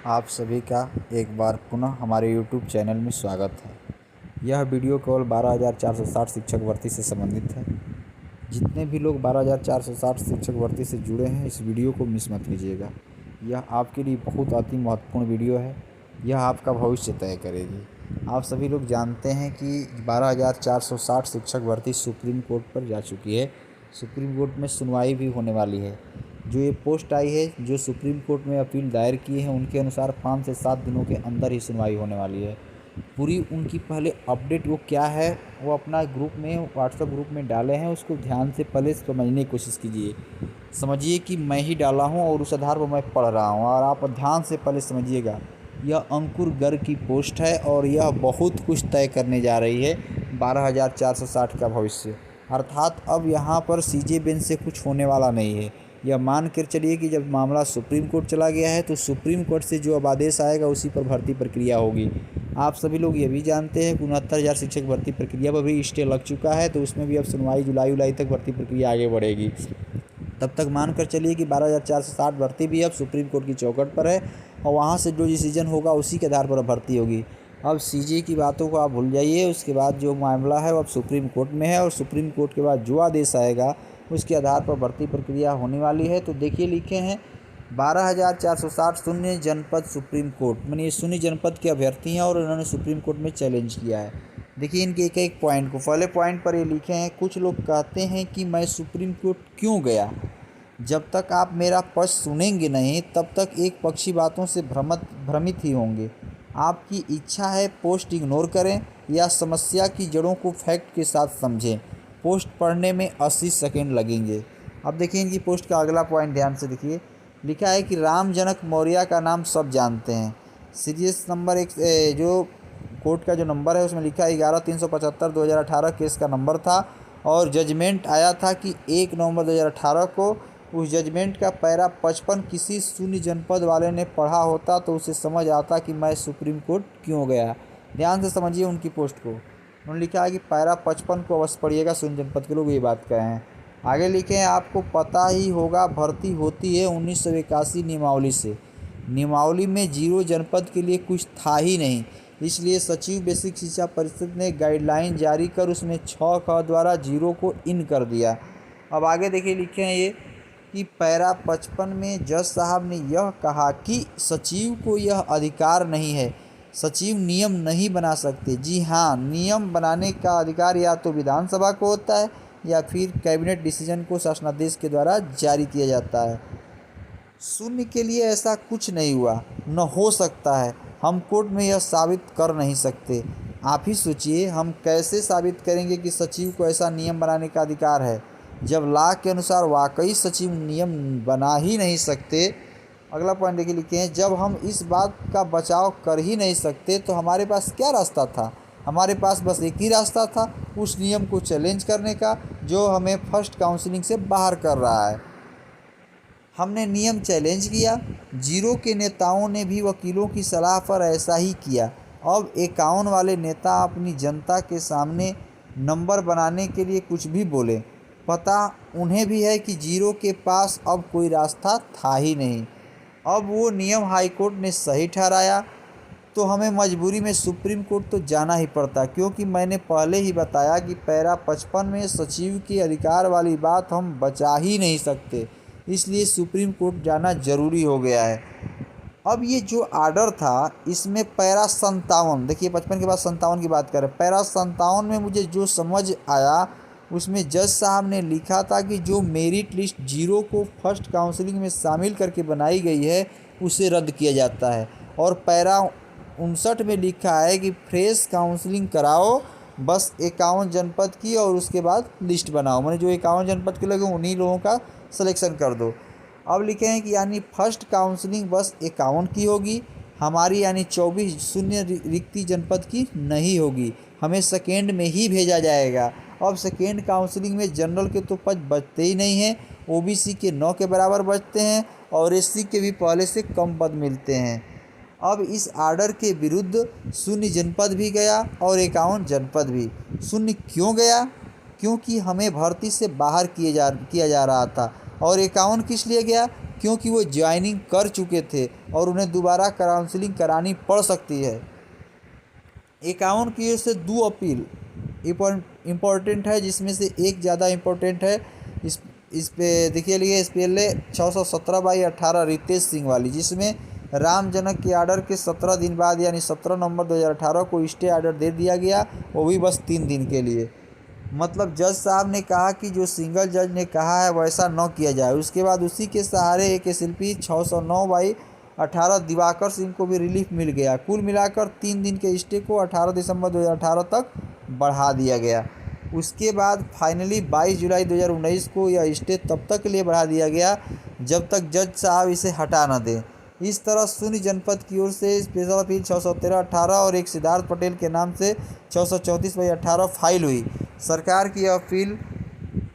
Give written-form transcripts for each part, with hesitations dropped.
आप सभी का एक बार पुनः हमारे YouTube चैनल में स्वागत है। यह वीडियो केवल 12,460 शिक्षक भर्ती से संबंधित है। जितने भी लोग 12,460 शिक्षक भर्ती से जुड़े हैं, इस वीडियो को मिस मत कीजिएगा। यह आपके लिए बहुत अति महत्वपूर्ण वीडियो है। यह आपका भविष्य तय करेगी। आप सभी लोग जानते हैं कि 12,460 शिक्षक भर्ती सुप्रीम कोर्ट पर जा चुकी है। सुप्रीम कोर्ट में सुनवाई भी होने वाली है। जो ये पोस्ट आई है, जो सुप्रीम कोर्ट में अपील दायर किए हैं, उनके अनुसार 5 से 7 दिनों के अंदर ही सुनवाई होने वाली है। पूरी उनकी पहले अपडेट वो क्या है, वो अपना ग्रुप में, व्हाट्सएप ग्रुप में डाले हैं। उसको ध्यान से पहले समझने की कोशिश कीजिए। समझिए कि मैं ही डाला हूँ और उस आधार पर मैं पढ़ रहा हूँ, और आप ध्यान से पहले समझिएगा। यह अंकुर गर्ग की पोस्ट है और यह बहुत कुछ तय करने जा रही है 12,460 का भविष्य। अर्थात अब यहाँ पर सीजे बेंच से कुछ होने वाला नहीं है। यह मान कर चलिए कि जब मामला सुप्रीम कोर्ट चला गया है तो सुप्रीम कोर्ट से जो अब आदेश आएगा उसी पर भर्ती प्रक्रिया होगी। आप सभी लोग ये भी जानते हैं कि 69,000 शिक्षक भर्ती प्रक्रिया पर भी स्टे लग चुका है, तो उसमें भी अब सुनवाई जुलाई तक भर्ती प्रक्रिया आगे बढ़ेगी। तब तक मान कर चलिए कि 12,460 भर्ती भी अब सुप्रीम कोर्ट की चौखट पर है और वहाँ से जो डिसीजन होगा उसी के आधार पर भर्ती होगी। अब सीजे की बातों को आप भूल जाइए। उसके बाद जो मामला है वो अब सुप्रीम कोर्ट में है और सुप्रीम कोर्ट के बाद जो आदेश आएगा उसके आधार पर भर्ती प्रक्रिया होने वाली है। तो देखिए, लिखे हैं 12,460 शून्य जनपद सुप्रीम कोर्ट, मानी ये शून्य जनपद के अभ्यर्थी हैं और उन्होंने सुप्रीम कोर्ट में चैलेंज किया है। देखिए इनके एक एक पॉइंट को, पहले पॉइंट पर ये लिखे हैं, कुछ लोग कहते हैं कि मैं सुप्रीम कोर्ट क्यों गया। जब तक आप मेरा पक्ष सुनेंगे नहीं तब तक एक पक्षी बातों से भ्रमित ही होंगे। आपकी इच्छा है पोस्ट इग्नोर करें या समस्या की जड़ों को फैक्ट के साथ समझें। पोस्ट पढ़ने में 80 सेकेंड लगेंगे। अब देखिए इनकी पोस्ट का अगला पॉइंट ध्यान से देखिए। लिखा है कि राम जनक मौर्य का नाम सब जानते हैं। सीरियस नंबर एक, जो कोर्ट का जो नंबर है उसमें लिखा है 11/375/2018 केस का नंबर था और जजमेंट आया था कि 1 नवंबर 2018 को। उस जजमेंट का पैरा 55 किसी शून्य जनपद वाले ने पढ़ा होता तो उसे समझ आता कि मैं सुप्रीम कोर्ट क्यों गया। ध्यान से समझिए उनकी पोस्ट को। उन्होंने लिखा है कि पैरा 55 को अवश्य पढ़िएगा, शून्य जनपद के लोग ये बात कहे हैं। आगे लिखे हैं, आपको पता ही होगा भर्ती होती है 1981 नियमावली से। नियमावली में 0 जनपद के लिए कुछ था ही नहीं, इसलिए सचिव बेसिक शिक्षा परिषद ने गाइडलाइन जारी कर उसमें 6 ख द्वारा 0 को इन कर दिया। अब आगे देखिए, लिखे हैं ये कि पैरा 55 में जज साहब ने यह कहा कि सचिव को यह अधिकार नहीं है, सचिव नियम नहीं बना सकते। जी हाँ, नियम बनाने का अधिकार या तो विधानसभा को होता है या फिर कैबिनेट डिसीजन को शासनादेश के द्वारा जारी किया जाता है। शून्य के लिए ऐसा कुछ नहीं हुआ, न हो सकता है। हम कोर्ट में यह साबित कर नहीं सकते। आप ही सोचिए, हम कैसे साबित करेंगे कि सचिव को ऐसा नियम बनाने का अधिकार है जब लॉ के अनुसार वाकई सचिव नियम बना ही नहीं सकते। अगला पॉइंट देखिए, लिखे हैं, जब हम इस बात का बचाव कर ही नहीं सकते तो हमारे पास क्या रास्ता था। हमारे पास बस एक ही रास्ता था, उस नियम को चैलेंज करने का जो हमें फर्स्ट काउंसलिंग से बाहर कर रहा है। हमने नियम चैलेंज किया। 0 के नेताओं ने भी वकीलों की सलाह पर ऐसा ही किया। अब 51 वाले नेता अपनी जनता के सामने नंबर बनाने के लिए कुछ भी बोले। पता उन्हें भी है कि 0 के पास अब कोई रास्ता था ही नहीं। अब वो नियम हाईकोर्ट ने सही ठहराया तो हमें मजबूरी में सुप्रीम कोर्ट तो जाना ही पड़ता, क्योंकि मैंने पहले ही बताया कि पैरा 55 में सचिव के अधिकार वाली बात हम बचा ही नहीं सकते, इसलिए सुप्रीम कोर्ट जाना जरूरी हो गया है। अब ये जो आर्डर था इसमें पैरा 57, देखिए 55 के बाद 57 की बात करें, पैरा 57 में मुझे जो समझ आया उसमें जज साहब ने लिखा था कि जो मेरिट लिस्ट 0 को फर्स्ट काउंसलिंग में शामिल करके बनाई गई है उसे रद्द किया जाता है। और पैरा 59 में लिखा है कि फ्रेश काउंसलिंग कराओ, बस 51 जनपद की, और उसके बाद लिस्ट बनाओ, मैंने जो 51 जनपद के लगे उन्हीं लोगों का सिलेक्शन कर दो। अब लिखे हैं कि यानी फर्स्ट काउंसलिंग बस 51 की होगी हमारी, यानी 24 शून्य रिक्ति जनपद की नहीं होगी, हमें सेकेंड में ही भेजा जाएगा। अब सेकेंड काउंसलिंग में जनरल के तो पद बचते ही नहीं हैं, ओबीसी के 9 के बराबर बचते हैं और एससी के भी पहले से कम पद मिलते हैं। अब इस आर्डर के विरुद्ध शून्य जनपद भी गया और 51 जनपद भी। शून्य क्यों गया? क्योंकि हमें भर्ती से बाहर किया जा रहा था। और 51 किस लिए गया? क्योंकि वो ज्वाइनिंग कर चुके थे और उन्हें दोबारा काउंसलिंग करानी पड़ सकती है। 51 की ओर से 2 अपील इम्पोर्टेंट है, जिसमें से एक ज़्यादा इम्पोर्टेंट है। इस पे देखिए लिए इस पहले 617/18 रितेश सिंह वाली, जिसमें राम जनक के आर्डर के 17 दिन बाद यानी 17 नवंबर 2018 को स्टे आर्डर दे दिया गया, वो भी बस 3 दिन के लिए। मतलब जज साहब ने कहा कि जो सिंगल जज ने कहा है वैसा न किया जाए। उसके बाद उसी के सहारे एक एसएलपी 609/18 दिवाकर सिंह को भी रिलीफ मिल गया। कुल मिलाकर 3 दिन के स्टे को 18 दिसंबर 2018 तक बढ़ा दिया गया। उसके बाद फाइनली 22 जुलाई 2019 को यह स्टे तब तक के लिए बढ़ा दिया गया जब तक जज साहब इसे हटा न दें। इस तरह शून्य जनपद की ओर से स्पेशल अपील 613/18 और एक सिद्धार्थ पटेल के नाम से 634/18 फाइल हुई। सरकार की अपील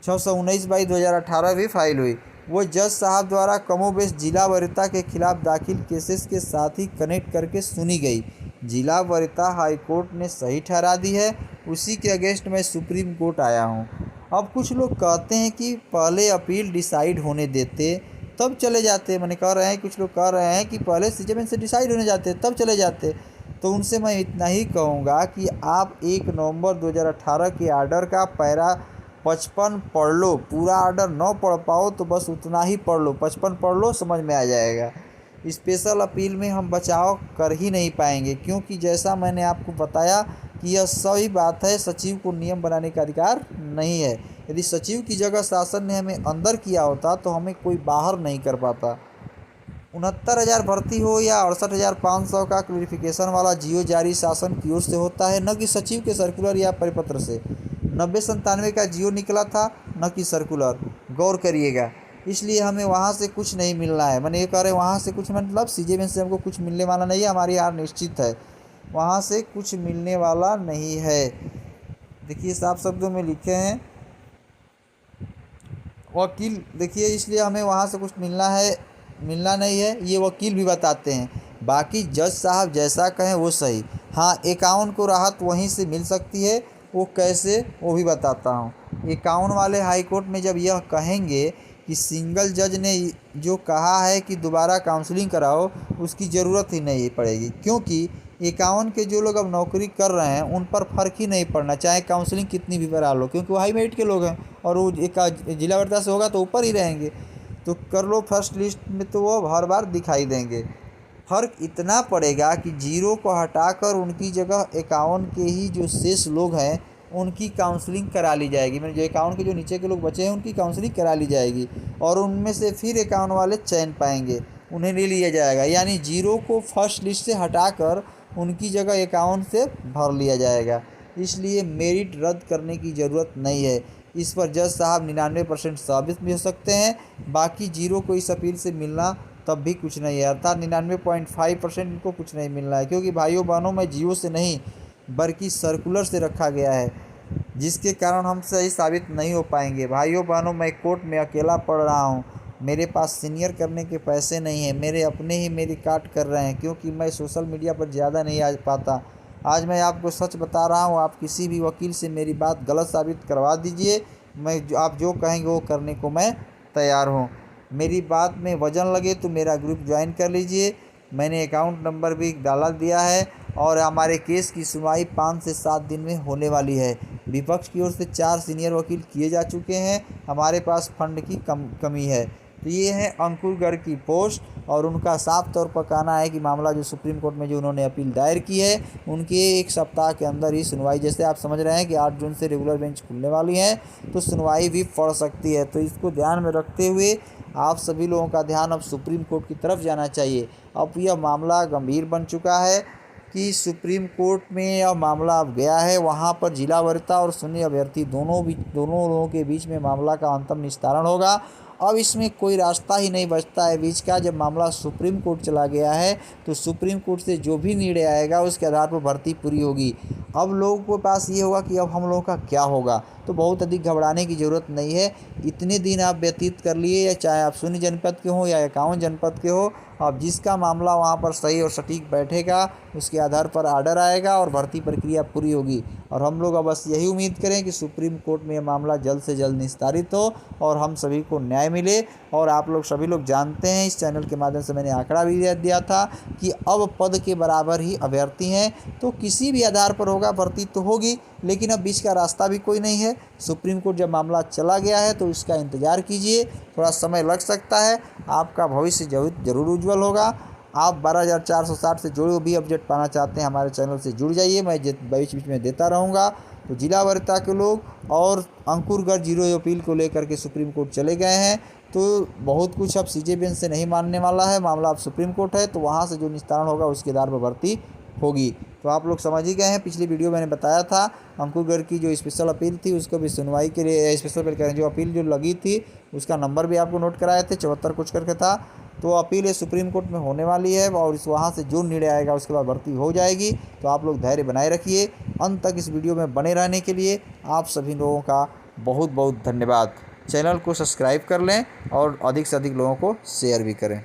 619/2018 भी फाइल हुई। वो जज साहब द्वारा कमोबेश जिला वरीयता के खिलाफ दाखिल केसेस के साथ ही कनेक्ट करके सुनी गई। जिला वरीयता हाई कोर्ट ने सही ठहरा दी है, उसी के अगेंस्ट मैं सुप्रीम कोर्ट आया हूँ। अब कुछ लोग कहते हैं कि पहले अपील डिसाइड होने देते तब चले जाते। मैंने कह रहे हैं, कुछ लोग कह रहे हैं कि पहले सीजन से डिसाइड होने जाते तब चले जाते। तो उनसे मैं इतना ही कहूँगा कि आप 1 नवंबर 2018 के आर्डर का पैरा 55 पढ़ लो। पूरा आर्डर न पढ़ पाओ तो बस उतना ही पढ़ लो, 55 पढ़ लो, समझ में आ जाएगा। स्पेशल अपील में हम बचाव कर ही नहीं पाएंगे, क्योंकि जैसा मैंने आपको बताया कि यह सही बात है, सचिव को नियम बनाने का अधिकार नहीं है। यदि सचिव की जगह शासन ने हमें अंदर किया होता तो हमें कोई बाहर नहीं कर पाता। 69,000 भर्ती हो या 68,500 का क्लेरिफिकेशन वाला जियो जारी शासन की ओर से होता है, न कि सचिव के सर्कुलर या परिपत्र से। 90-97 का जियो निकला था, न कि सर्कुलर, गौर करिएगा। इसलिए हमें वहाँ से कुछ नहीं मिलना है। मैंने ये कह रहे वहाँ से कुछ मतलब सीजेबीएन से हमको कुछ मिलने वाला नहीं है, हमारी हार निश्चित है, वहाँ से कुछ मिलने वाला नहीं है। देखिए साफ शब्दों में लिखे हैं वकील, देखिए इसलिए हमें वहाँ से कुछ मिलना नहीं है, ये वकील भी बताते हैं। बाकी जज साहब जैसा कहें वो सही। हाँ, 51 को राहत वहीं से मिल सकती है, वो कैसे वो भी बताता हूँ। 51 वाले हाई कोर्ट में जब यह कहेंगे कि सिंगल जज ने जो कहा है कि दोबारा काउंसलिंग कराओ, उसकी ज़रूरत ही नहीं पड़ेगी, क्योंकि 51 के जो लोग अब नौकरी कर रहे हैं उन पर फ़र्क ही नहीं पड़ना, चाहे काउंसलिंग कितनी भी करा लो, क्योंकि वो हाई मेरिट के लोग हैं और वो एक जिला वरीयता से होगा तो ऊपर ही रहेंगे। तो कर लो फर्स्ट लिस्ट में, तो वो हर बार दिखाई देंगे। फ़र्क इतना पड़ेगा कि 0 को हटाकर उनकी जगह 51 के ही जो शेष लोग हैं उनकी काउंसलिंग करा ली जाएगी। मैंने जो 51 के जो नीचे के लोग बचे हैं उनकी काउंसलिंग करा ली जाएगी और उनमें से फिर 51 वाले चयन पाएंगे, उन्हें ले लिया जाएगा। यानी 0 को फर्स्ट लिस्ट से हटाकर उनकी जगह 51 से भर लिया जाएगा। इसलिए मेरिट रद्द करने की ज़रूरत नहीं है। इस पर जज साहब 99% साबित भी हो सकते हैं। बाकी 0 को इस अपील से मिलना तब भी कुछ नहीं है, अर्थात 99.5% इनको कुछ नहीं मिलना है, क्योंकि भाइयों बहनों मैं जियो से नहीं बल्कि सर्कुलर से रखा गया है, जिसके कारण हम सही साबित नहीं हो पाएंगे। भाइयों बहनों मैं कोर्ट में अकेला पढ़ रहा हूँ, मेरे पास सीनियर करने के पैसे नहीं हैं, मेरे अपने ही मेरी काट कर रहे हैं, क्योंकि मैं सोशल मीडिया पर ज़्यादा नहीं आ पाता। आज मैं आपको सच बता रहा हूँ, आप किसी भी वकील से मेरी बात गलत साबित करवा दीजिए, आप जो कहेंगे वो करने को मैं तैयार हूँ। मेरी बात में वजन लगे तो मेरा ग्रुप ज्वाइन कर लीजिए, मैंने अकाउंट नंबर भी डाला दिया है और हमारे केस की सुनवाई 5 से 7 दिन में होने वाली है। विपक्ष की ओर से 4 सीनियर वकील किए जा चुके हैं, हमारे पास फंड की कमी है। तो ये है अंकुर गर्ग की पोस्ट और उनका साफ तौर पर कहना है कि मामला जो सुप्रीम कोर्ट में जो उन्होंने अपील दायर की है उनके 1 सप्ताह के अंदर ही सुनवाई, जैसे आप समझ रहे हैं कि 8 जून से रेगुलर बेंच खुलने वाली है तो सुनवाई भी पड़ सकती है। तो इसको ध्यान में रखते हुए आप सभी लोगों का ध्यान अब सुप्रीम कोर्ट की तरफ जाना चाहिए। अब यह मामला गंभीर बन चुका है कि सुप्रीम कोर्ट में यह मामला अब गया है, वहां पर जिला वरीयता और शून्य अभ्यर्थी दोनों लोगों के बीच में मामला का अंतिम निस्तारण होगा। अब इसमें कोई रास्ता ही नहीं बचता है बीच का। जब मामला सुप्रीम कोर्ट चला गया है तो सुप्रीम कोर्ट से जो भी निर्णय आएगा उसके आधार पर भर्ती पूरी होगी। अब लोगों के पास ये होगा कि अब हम लोगों का क्या होगा। तो बहुत अधिक घबराने की ज़रूरत नहीं है। इतने दिन आप व्यतीत कर लिए, या चाहे आप शून्य जनपद के हो या 51 जनपद के हो, अब जिसका मामला वहाँ पर सही और सटीक बैठेगा उसके आधार पर आर्डर आएगा और भर्ती प्रक्रिया पूरी होगी। और हम लोग अब बस यही उम्मीद करें कि सुप्रीम कोर्ट में यह मामला जल्द से जल्द निस्तारित हो और हम सभी को न्याय मिले। और आप लोग सभी लोग जानते हैं, इस चैनल के माध्यम से मैंने आंकड़ा भी दिया था कि अब पद के बराबर ही अभ्यर्थी हैं, तो किसी भी आधार पर होगा भर्ती तो होगी, लेकिन अब बीच का रास्ता भी कोई नहीं है। सुप्रीम कोर्ट जब मामला चला गया है तो इसका इंतज़ार कीजिए, थोड़ा समय लग सकता है, आपका भविष्य जरूर उज्जवल होगा। आप 12,460 से जो भी अपडेट पाना चाहते हैं हमारे चैनल से जुड़ जाइए, मैं बीच बीच में देता रहूँगा। तो जिला वरीयता के लोग और अंकुरगढ़ जीरो अपील को लेकर के सुप्रीम कोर्ट चले गए हैं, तो बहुत कुछ अब सीजे बेंच से नहीं मानने वाला है, मामला अब सुप्रीम कोर्ट है, तो वहाँ से जो निस्तारण होगा उसके आधार पर भर्ती होगी। तो आप लोग समझ ही गए हैं, पिछली वीडियो मैंने बताया था अंकुरगढ़ की जो स्पेशल अपील थी उसको भी सुनवाई के लिए, स्पेशल अपील करें जो अपील जो लगी थी उसका नंबर भी आपको नोट कराए थे, 74 कुछ करके था। तो अपील ये सुप्रीम कोर्ट में होने वाली है और इस वहाँ से जो निर्णय आएगा उसके बाद भर्ती हो जाएगी। तो आप लोग धैर्य बनाए रखिए। अंत तक इस वीडियो में बने रहने के लिए आप सभी लोगों का बहुत बहुत धन्यवाद। चैनल को सब्सक्राइब कर लें और अधिक से अधिक लोगों को शेयर भी करें।